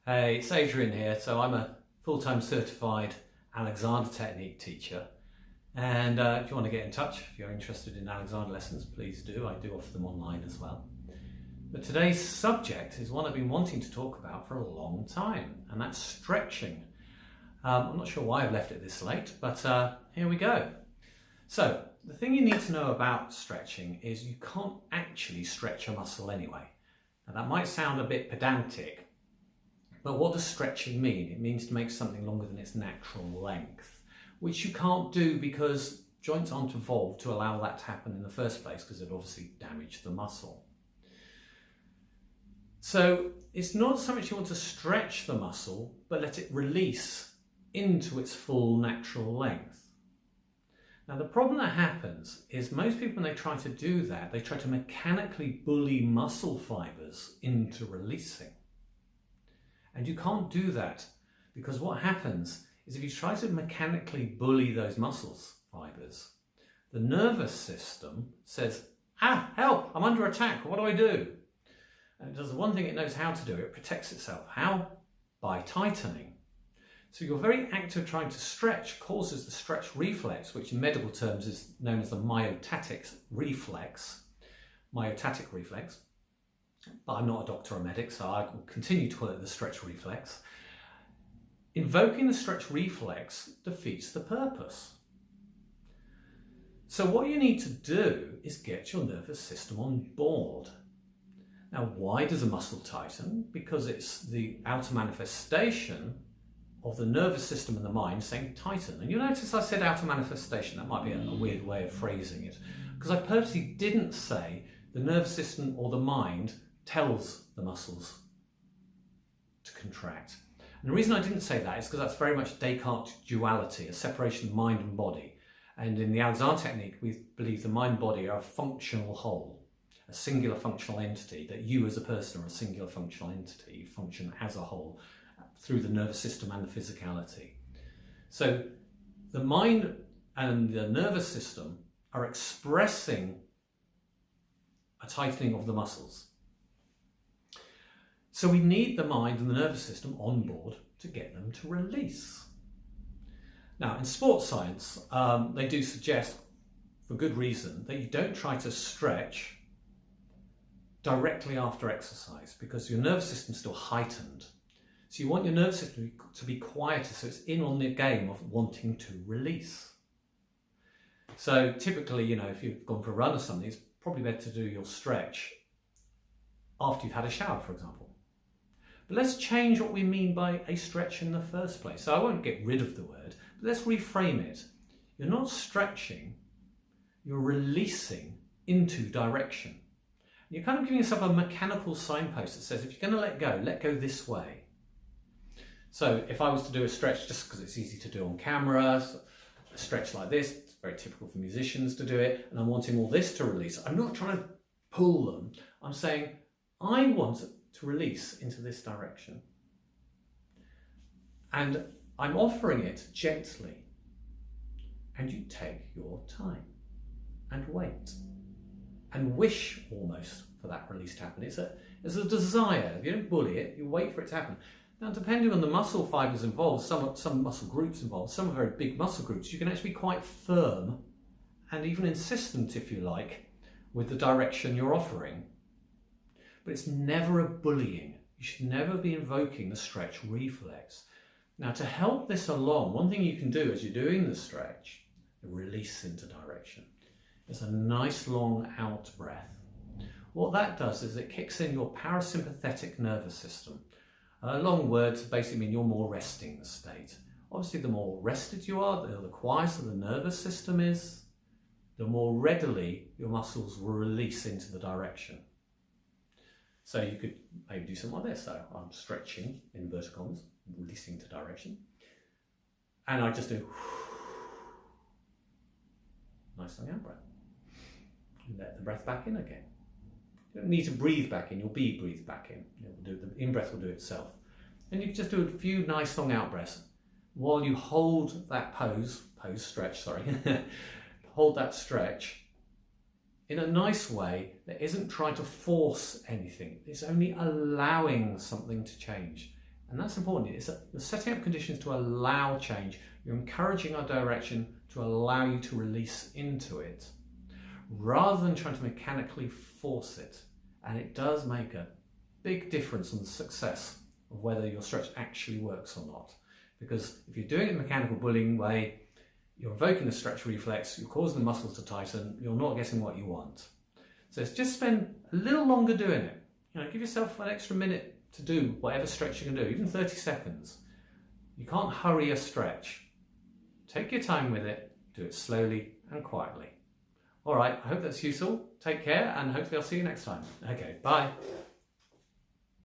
Hey, it's Adrian here. So I'm a full-time certified Alexander Technique teacher. And if you want to get in touch, if you're interested in Alexander lessons, please do. I do offer them online as well. But today's subject is one I've been wanting to talk about for a long time, and that's stretching. I'm not sure why I've left it this late, but here we go. So the thing you need to know about stretching is you can't actually stretch a muscle anyway. Now that might sound a bit pedantic, but what does stretching mean? It means to make something longer than its natural length, which you can't do because joints aren't evolved to allow that to happen in the first place, because it obviously damaged the muscle. So it's not so much you want to stretch the muscle, but let it release into its full natural length. Now the problem that happens is most people, when they try to do that, they try to mechanically bully muscle fibers into releasing. And you can't do that, because what happens is if you try to mechanically bully those muscle fibers, the nervous system says, help, I'm under attack, what do I do? And it does the one thing it knows how to do, it protects itself. How? By tightening. So your very act of trying to stretch causes the stretch reflex, which in medical terms is known as the myotatic reflex. But I'm not a doctor or medic, so I will continue to call it the stretch reflex. Invoking the stretch reflex defeats the purpose. So what you need to do is get your nervous system on board. Now, why does a muscle tighten? Because it's the outer manifestation of the nervous system and the mind saying tighten. And you'll notice I said outer manifestation. That might be a weird way of phrasing it, because I purposely didn't say the nervous system or the mind tells the muscles to contract. And the reason I didn't say that is because that's very much Descartes' duality, a separation of mind and body. And in the Alexander Technique, we believe the mind-body are a functional whole, a singular functional entity, that you as a person are a singular functional entity. You function as a whole through the nervous system and the physicality. So the mind and the nervous system are expressing a tightening of the muscles. So we need the mind and the nervous system on board to get them to release. Now, in sports science, they do suggest, for good reason, that you don't try to stretch directly after exercise, because your nervous system is still heightened. So you want your nervous system to be quieter, so it's in on the game of wanting to release. So typically, if you've gone for a run or something, it's probably better to do your stretch after you've had a shower, for example. But let's change what we mean by a stretch in the first place. So I won't get rid of the word, but let's reframe it. You're not stretching, you're releasing into direction. You're kind of giving yourself a mechanical signpost that says, if you're going to let go this way. So if I was to do a stretch, just because it's easy to do on camera, so a stretch like this, it's very typical for musicians to do it, and I'm wanting all this to release. I'm not trying to pull them. I'm saying, I want to release into this direction. And I'm offering it gently. And you take your time and wait and wish almost for that release to happen. It's a desire. You don't bully it, you wait for it to happen. Now, depending on the muscle fibers involved, some muscle groups involved, some are very big muscle groups, you can actually be quite firm and even insistent, if you like, with the direction you're offering. But it's never a bullying. You should never be invoking the stretch reflex. Now, to help this along, one thing you can do as you're doing the stretch, release into direction, is a nice long out breath. What that does is it kicks in your parasympathetic nervous system. Long words basically mean you're more resting state. Obviously, the more rested you are, the quieter the nervous system is, the more readily your muscles will release into the direction. So you could maybe do something like this. So I'm stretching in inverted commas, releasing to direction. And I just do nice long out breath. And let the breath back in again. You don't need to breathe back in, you'll be breathed back in. The in-breath will do it itself. And you just do a few nice long out breaths while you hold that stretch, hold that stretch in a nice way that isn't trying to force anything. It's only allowing something to change. And that's important. It's that you're setting up conditions to allow change. You're encouraging our direction to allow you to release into it, rather than trying to mechanically force it. And it does make a big difference on the success of whether your stretch actually works or not. Because if you're doing it in a mechanical bullying way, you're evoking the stretch reflex, you're causing the muscles to tighten, you're not getting what you want. So it's just spend a little longer doing it. Give yourself an extra minute to do whatever stretch you can do, even 30 seconds. You can't hurry a stretch. Take your time with it, do it slowly and quietly. All right, I hope that's useful. Take care, and hopefully I'll see you next time. Okay, bye.